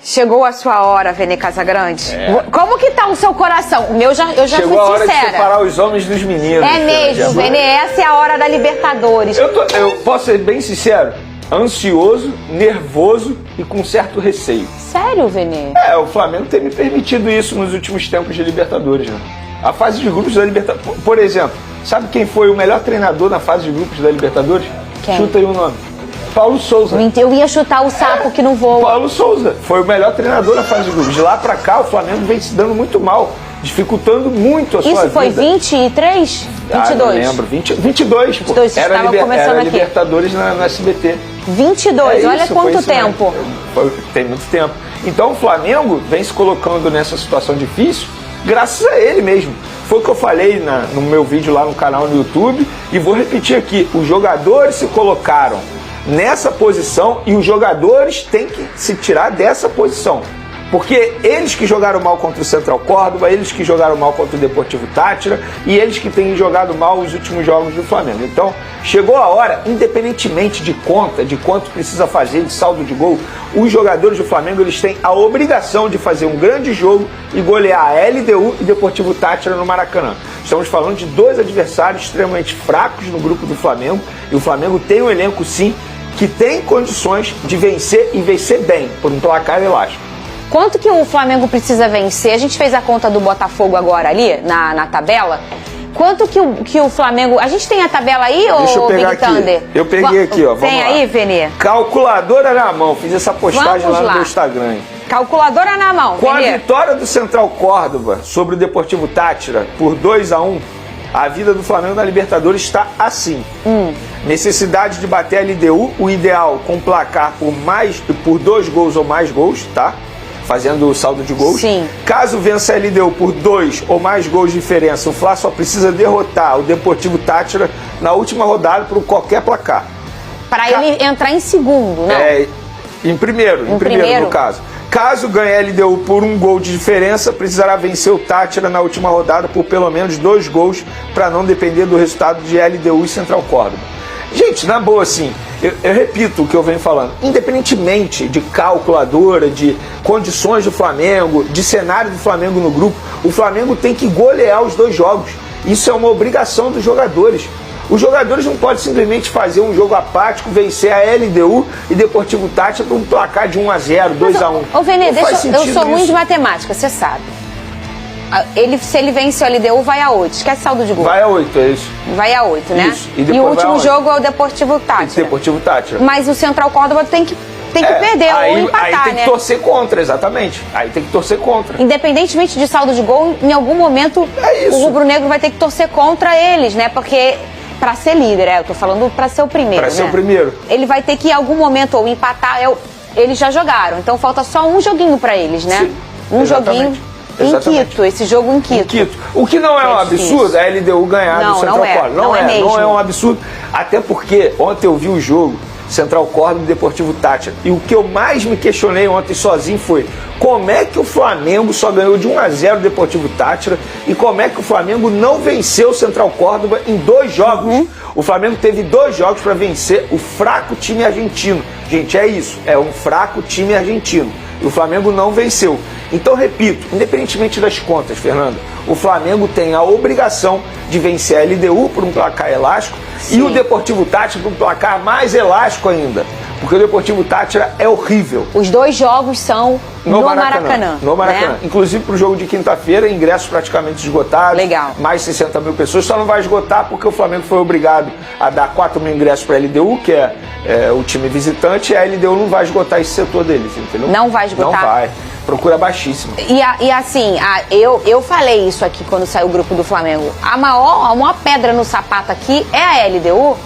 Chegou a sua hora, Vene Casagrande. Como que tá o seu coração? O meu eu já Chegou fui a hora sincera. de separar os homens dos meninos. É mesmo, Vene, essa é a hora da Libertadores. Eu posso ser bem sincero, ansioso, nervoso e com certo receio. Sério, Vene? O Flamengo tem me permitido isso nos últimos tempos de Libertadores, né? A fase de grupos da Libertadores. Por exemplo, sabe quem foi o melhor treinador na fase de grupos da Libertadores? Quem? Chuta aí o nome. Paulo Souza. Eu ia chutar o sapo que não voa. Paulo Souza foi o melhor treinador na fase de grupos. De lá pra cá, o Flamengo vem se dando muito mal, dificultando muito a sua vida. Isso foi 23? 22? Não lembro. 22, pô. 22, Era começando aqui. Libertadores no SBT. 22, olha isso, quanto foi isso tempo. Tem muito tempo. Então o Flamengo vem se colocando nessa situação difícil graças a ele mesmo. Foi o que eu falei no meu vídeo lá no canal no YouTube e vou repetir aqui. Os jogadores se colocaram nessa posição e os jogadores têm que se tirar dessa posição. Porque eles que jogaram mal contra o Central Córdoba, eles que jogaram mal contra o Deportivo Táchira e eles que têm jogado mal os últimos jogos do Flamengo. Então, chegou a hora, independentemente de conta, de quanto precisa fazer de saldo de gol, os jogadores do Flamengo eles têm a obrigação de fazer um grande jogo e golear a LDU e Deportivo Táchira no Maracanã. Estamos falando de dois adversários extremamente fracos no grupo do Flamengo e o Flamengo tem um elenco, sim, que tem condições de vencer e vencer bem, por um placar elástico. Quanto que o Flamengo precisa vencer? A gente fez a conta do Botafogo agora ali, na tabela. Quanto que o Flamengo... A gente tem a tabela aí, Deixa eu pegar Big aqui. Thunder? Eu peguei aqui, ó. Vamos tem lá. Aí, Vene? Calculadora na mão. Fiz essa postagem Vamos lá no lá. meu Instagram. Calculadora na mão, Com a Vene. vitória do Central Córdoba sobre o Deportivo Táchira por 2-1, a vida do Flamengo na Libertadores está assim. Necessidade de bater a LDU, o ideal com placar por 2 gols ou mais gols, tá? Fazendo o saldo de gols. Sim. Caso vença a LDU por 2 ou mais gols de diferença, o Fla só precisa derrotar o Deportivo Táchira na última rodada por qualquer placar. Para ele entrar em segundo, não? Em primeiro no caso. Caso ganhe a LDU por 1 gol de diferença, precisará vencer o Táchira na última rodada por pelo menos 2 gols para não depender do resultado de LDU e Central Córdoba. Gente, na boa, assim, eu repito o que eu venho falando, independentemente de calculadora, de condições do Flamengo, de cenário do Flamengo no grupo, o Flamengo tem que golear os 2 jogos. Isso é uma obrigação dos jogadores. Os jogadores não podem simplesmente fazer um jogo apático, vencer a LDU e Deportivo Táchira por um placar de 1-0, 2-1. Ô, Vene, eu sou ruim de matemática, você sabe. Se ele vence o LDU, vai a 8. Esquece saldo de gol. Vai a 8, é isso. Vai a 8, né? Isso. E o último jogo é o Deportivo Táchira. Deportivo Táchira. Mas o Central Córdoba tem que perder ou empatar, aí tem que né? torcer contra, exatamente. Aí tem que torcer contra. Independentemente de saldo de gol, em algum momento o rubro-negro vai ter que torcer contra eles, né? Porque pra ser líder, eu tô falando pra ser o primeiro, Pra ser o primeiro. Ele vai ter que em algum momento ou empatar, eles já jogaram, então falta só um joguinho pra eles, né? Sim, um exatamente. joguinho em Quito, esse jogo em Quito. O que não é um absurdo é a LDU ganhar do Central Córdoba. Não é um absurdo. Até porque ontem eu vi o jogo Central Córdoba e Deportivo Táchira. E o que eu mais me questionei ontem sozinho foi como é que o Flamengo só ganhou de 1-0 o Deportivo Táchira e como é que o Flamengo não venceu o Central Córdoba em 2 jogos. O Flamengo teve 2 jogos para vencer o fraco time argentino. Gente, é isso. É um fraco time argentino. E o Flamengo não venceu. Então, repito, independentemente das contas, Fernando, o Flamengo tem a obrigação de vencer a LDU por um placar elástico. Sim. E o Deportivo Táchira por um placar mais elástico ainda. Porque o Deportivo Táchira é horrível. Os 2 jogos são no Maracanã. No Maracanã. Né? Inclusive para o jogo de quinta-feira, ingressos praticamente esgotados. Legal. Mais 60 mil pessoas. Só não vai esgotar porque o Flamengo foi obrigado a dar 4 mil ingressos para a LDU, que é o time visitante, e a LDU não vai esgotar esse setor deles, entendeu? Não vai esgotar? Não vai. Procura baixíssima. E assim, eu falei isso aqui quando saiu o grupo do Flamengo. A maior pedra no sapato aqui é a LDU.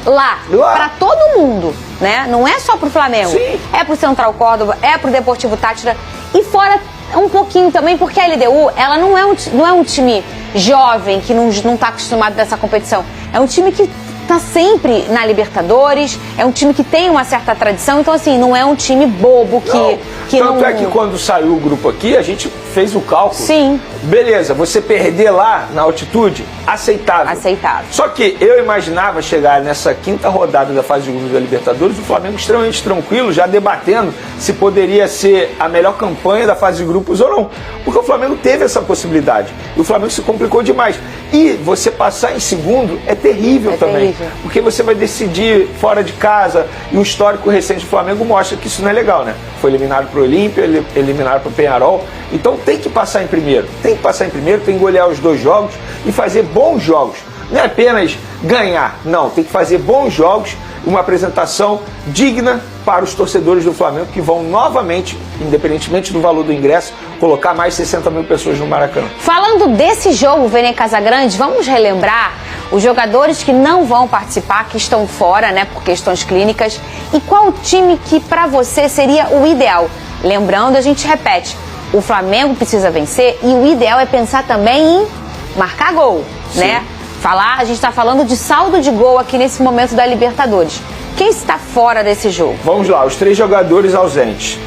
Lá, para todo mundo, né? Não é só pro Flamengo. Sim. É pro Central Córdoba, é pro Deportivo Táchira e fora um pouquinho também, porque a LDU, ela não é um time jovem que não tá acostumado nessa competição. É um time que tá sempre na Libertadores, é um time que tem uma certa tradição, então assim, não é um time bobo que Tanto não... é que quando saiu o grupo aqui, a gente fez o cálculo. Sim. Beleza, você perder lá na altitude, aceitável. Aceitável. Só que eu imaginava chegar nessa quinta rodada da fase de grupos da Libertadores, o Flamengo extremamente tranquilo, já debatendo se poderia ser a melhor campanha da fase de grupos ou não. Porque o Flamengo teve essa possibilidade. E o Flamengo se complicou demais. E você passar em segundo é terrível também. Terrível. Porque você vai decidir fora de casa. E o histórico recente do Flamengo mostra que isso não é legal, né? Foi eliminado para o Olímpia, eliminado para o Peñarol. Então tem que passar em primeiro. Tem que passar em primeiro, tem que golear os 2 jogos e fazer bons jogos. Não é apenas ganhar, não. Tem que fazer bons jogos, uma apresentação digna para os torcedores do Flamengo que vão novamente, independentemente do valor do ingresso, colocar mais 60 mil pessoas no Maracanã. Falando desse jogo, Vene Casagrande, vamos relembrar os jogadores que não vão participar, que estão fora, né, por questões clínicas, e qual o time que para você seria o ideal? Lembrando, a gente repete, o Flamengo precisa vencer e o ideal é pensar também em marcar gol, né? A gente está falando de saldo de gol aqui nesse momento da Libertadores. Quem está fora desse jogo? Vamos lá, os 3 jogadores ausentes.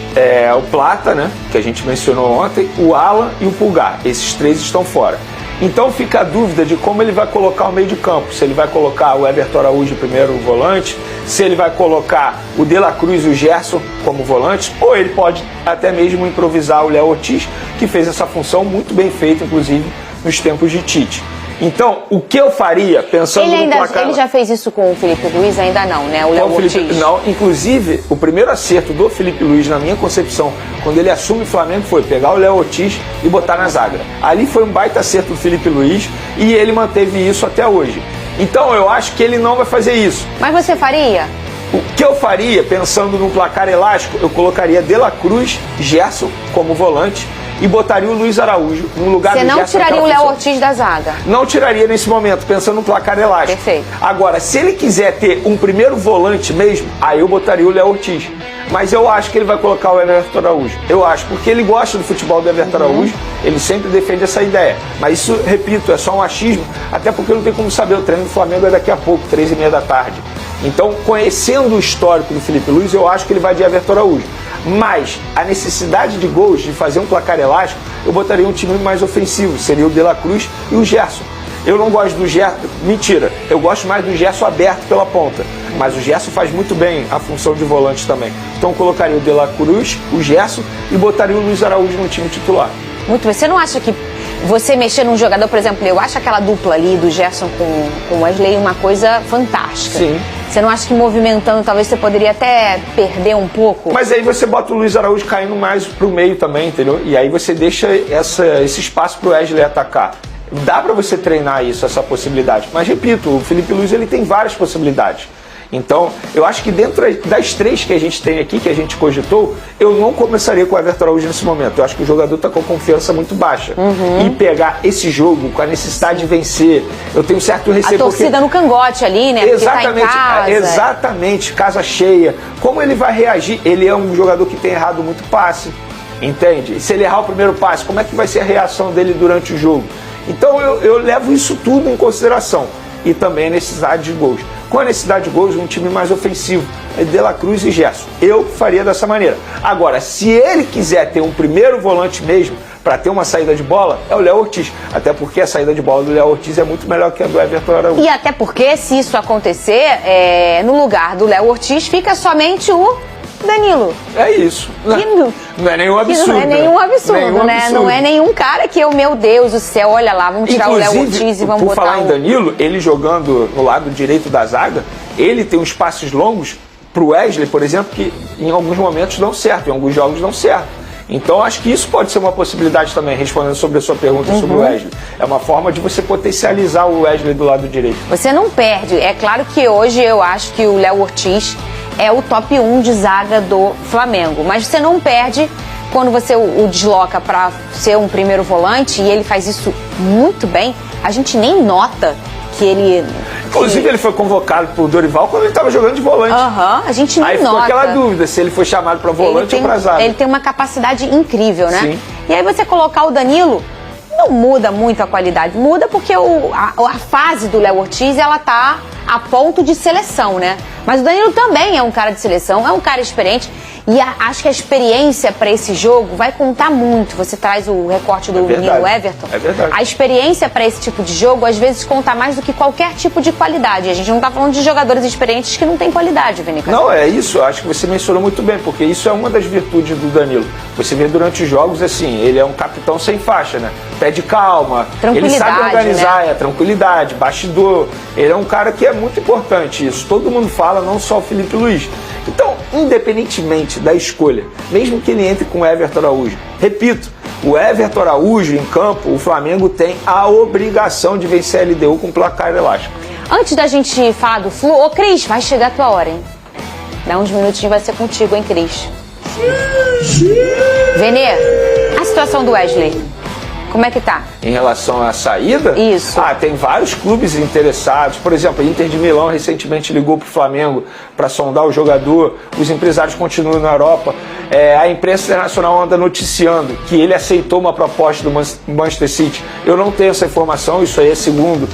O Plata, né, que a gente mencionou ontem, o Alan e o Pulgar. Esses 3 estão fora. Então fica a dúvida de como ele vai colocar o meio de campo. Se ele vai colocar o Everton Araújo primeiro volante, se ele vai colocar o De La Cruz e o Gerson como volantes, ou ele pode até mesmo improvisar o Léo Ortiz, que fez essa função muito bem feita, inclusive, nos tempos de Tite. Então, o que eu faria, pensando no placar... Ele já fez isso com o Felipe Luiz? Ainda não, né? O Léo Ortiz. Não, inclusive, o primeiro acerto do Felipe Luiz, na minha concepção, quando ele assume o Flamengo, foi pegar o Léo Ortiz e botar na zaga. Ali foi um baita acerto do Felipe Luiz e ele manteve isso até hoje. Então, eu acho que ele não vai fazer isso. Mas você faria? O que eu faria, pensando no placar elástico, eu colocaria De La Cruz, Gerson como volante, e botaria o Luiz Araújo no lugar do Gerson. Você não tiraria o Léo Ortiz da zaga? Não tiraria nesse momento, pensando no placar elástico. Perfeito. Agora, se ele quiser ter um primeiro volante mesmo, aí eu botaria o Léo Ortiz. Mas eu acho que ele vai colocar o Everton Araújo. Eu acho, porque ele gosta do futebol do Everton Araújo, ele sempre defende essa ideia. Mas isso, repito, é só um achismo, até porque não tem como saber, o treino do Flamengo é daqui a pouco, 3h30 da tarde. Então, conhecendo o histórico do Felipe Luiz, eu acho que ele vai de Everton Araújo. Mas a necessidade de gols, de fazer um placar elástico, eu botaria um time mais ofensivo, seria o De La Cruz e o Gerson. Eu não gosto do Gerson, mentira, eu gosto mais do Gerson aberto pela ponta, mas o Gerson faz muito bem a função de volante também. Então eu colocaria o De La Cruz, o Gerson e botaria o Luiz Araújo no time titular. Muito bem, você não acha que você mexer num jogador, por exemplo, eu acho aquela dupla ali do Gerson com o Wesley uma coisa fantástica. Sim. Você não acha que movimentando talvez você poderia até perder um pouco? Mas aí você bota o Luiz Araújo caindo mais pro meio também, entendeu? E aí você deixa esse espaço pro Wesley atacar. Dá pra você treinar isso, essa possibilidade. Mas repito, o Felipe Luiz ele tem várias possibilidades. Então, eu acho que dentro das 3 que a gente tem aqui, que a gente cogitou, eu não começaria com o Everton Araújo nesse momento. Eu acho que o jogador está com a confiança muito baixa. E pegar esse jogo com a necessidade de vencer, eu tenho certo receio. A torcida no cangote ali, né? Exatamente, porque tá em casa. Exatamente, casa cheia. Como ele vai reagir? Ele é um jogador que tem errado muito passe, entende? E se ele errar o primeiro passe, como é que vai ser a reação dele durante o jogo? Então, eu levo isso tudo em consideração. E também a necessidade de gols. Com a necessidade de gols, um time mais ofensivo, De La Cruz e Gerson. Eu faria dessa maneira. Agora, se ele quiser ter um primeiro volante mesmo, para ter uma saída de bola, é o Léo Ortiz. Até porque a saída de bola do Léo Ortiz é muito melhor que a do Everton Araújo. E até porque, se isso acontecer, no lugar do Léo Ortiz fica somente o Danilo. É isso. Não é nenhum absurdo. Não é nenhum absurdo, né? Não é nenhum cara que meu Deus do céu, olha lá, vamos tirar o Léo Ortiz e vamos botar por falar em Danilo, ele jogando no lado direito da zaga, ele tem uns passes longos pro Wesley, por exemplo, que em alguns momentos dão certo, em alguns jogos dão certo. Então, acho que isso pode ser uma possibilidade também, respondendo sobre a sua pergunta sobre o Wesley. É uma forma de você potencializar o Wesley do lado direito. Você não perde. É claro que hoje eu acho que o Léo Ortiz é o top 1 de zaga do Flamengo. Mas você não perde quando você o desloca para ser um primeiro volante, e ele faz isso muito bem. A gente nem nota que ele... Inclusive, ele foi convocado por Dorival quando ele estava jogando de volante. A gente nem nota. Aí ficou aquela dúvida se ele foi chamado para volante ou para zaga. Ele tem uma capacidade incrível, né? Sim. E aí você colocar o Danilo, não muda muito a qualidade. Muda porque a fase do Léo Ortiz, ela tá a ponto de seleção, né? Mas o Danilo também é um cara de seleção, é um cara experiente. E acho que a experiência para esse jogo vai contar muito. Você traz o recorte do menino Everton. É verdade. A experiência para esse tipo de jogo, às vezes, conta mais do que qualquer tipo de qualidade. A gente não tá falando de jogadores experientes que não têm qualidade, Vinícius. Não, é isso. Acho que você mencionou muito bem, porque isso é uma das virtudes do Danilo. Você vê durante os jogos, assim, ele é um capitão sem faixa, né? Pede calma, ele sabe organizar, né? Tranquilidade, bastidor. Ele é um cara que é muito importante isso. Todo mundo fala, não só o Felipe Luiz. Então, independentemente da escolha, mesmo que ele entre com o Everton Araújo, repito, o Everton Araújo em campo, o Flamengo tem a obrigação de vencer a LDU com placar elástico. Antes da gente falar do Flu, ô Cris, vai chegar a tua hora, hein? Dá uns minutinhos, vai ser contigo, hein, Cris? Venê, a situação do Wesley, como é que tá? Em relação à saída? Isso. Tem vários clubes interessados. Por exemplo, a Inter de Milão recentemente ligou para o Flamengo para sondar o jogador. Os empresários continuam na Europa. A imprensa internacional anda noticiando que ele aceitou uma proposta do Manchester City. Eu não tenho essa informação, isso aí é segundo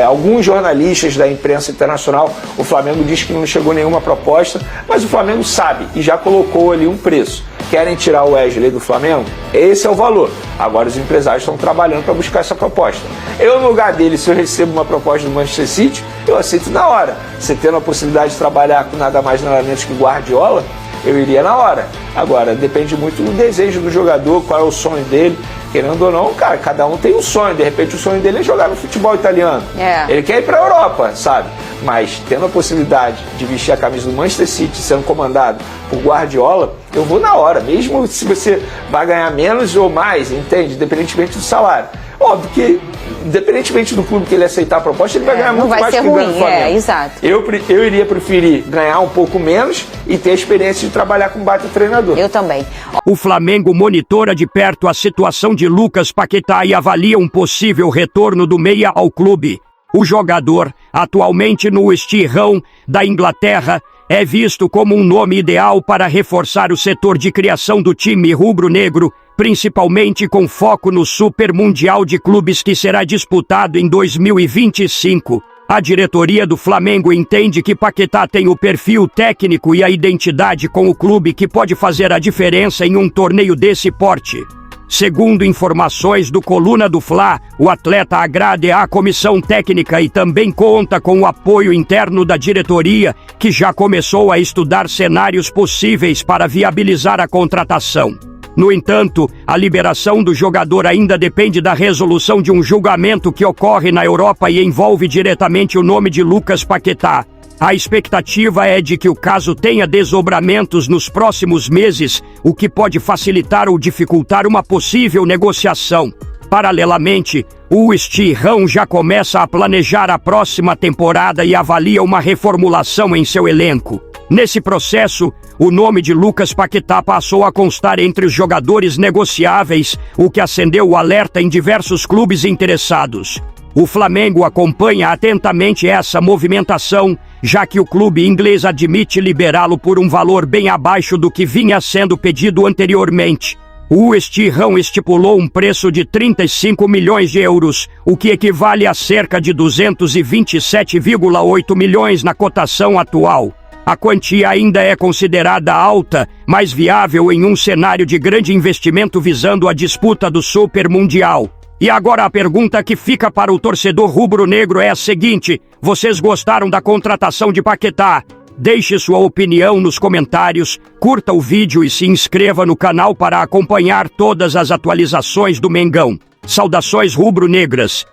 alguns jornalistas da imprensa internacional. O Flamengo diz que não chegou nenhuma proposta, mas o Flamengo sabe e já colocou ali um preço. Querem tirar o Wesley do Flamengo? Esse é o valor. Agora os empresários estão trabalhando para buscar essa proposta. Eu, no lugar dele, se eu recebo uma proposta do Manchester City, eu aceito na hora. Você tendo a possibilidade de trabalhar com nada mais nada menos que Guardiola, eu iria na hora. Agora, depende muito do desejo do jogador, qual é o sonho dele. Querendo ou não, cara, cada um tem um sonho. De repente o sonho dele é jogar no futebol italiano. Ele quer ir para a Europa, sabe? Mas tendo a possibilidade de vestir a camisa do Manchester City, sendo comandado por Guardiola, eu vou na hora. Mesmo se você vai ganhar menos ou mais, entende? Independentemente do salário. Óbvio que, independentemente do clube que ele aceitar a proposta, ele vai ganhar muito mais que ganha no Flamengo. Exato. Eu iria preferir ganhar um pouco menos e ter a experiência de trabalhar com um baita treinador. Eu também. O Flamengo monitora de perto a situação de Lucas Paquetá e avalia um possível retorno do meia ao clube. O jogador, atualmente no West Ham da Inglaterra, é visto como um nome ideal para reforçar o setor de criação do time rubro-negro, principalmente com foco no Super Mundial de Clubes que será disputado em 2025. A diretoria do Flamengo entende que Paquetá tem o perfil técnico e a identidade com o clube que pode fazer a diferença em um torneio desse porte. Segundo informações do Coluna do Fla, o atleta agrada à comissão técnica e também conta com o apoio interno da diretoria, que já começou a estudar cenários possíveis para viabilizar a contratação. No entanto, a liberação do jogador ainda depende da resolução de um julgamento que ocorre na Europa e envolve diretamente o nome de Lucas Paquetá. A expectativa é de que o caso tenha desdobramentos nos próximos meses, o que pode facilitar ou dificultar uma possível negociação. Paralelamente, o West Ham já começa a planejar a próxima temporada e avalia uma reformulação em seu elenco. Nesse processo, o nome de Lucas Paquetá passou a constar entre os jogadores negociáveis, o que acendeu o alerta em diversos clubes interessados. O Flamengo acompanha atentamente essa movimentação, já que o clube inglês admite liberá-lo por um valor bem abaixo do que vinha sendo pedido anteriormente. O West Ham estipulou um preço de 35 milhões de euros, o que equivale a cerca de 227,8 milhões na cotação atual. A quantia ainda é considerada alta, mas viável em um cenário de grande investimento visando a disputa do Super Mundial. E agora a pergunta que fica para o torcedor rubro-negro é a seguinte: vocês gostaram da contratação de Paquetá? Deixe sua opinião nos comentários, curta o vídeo e se inscreva no canal para acompanhar todas as atualizações do Mengão. Saudações rubro-negras!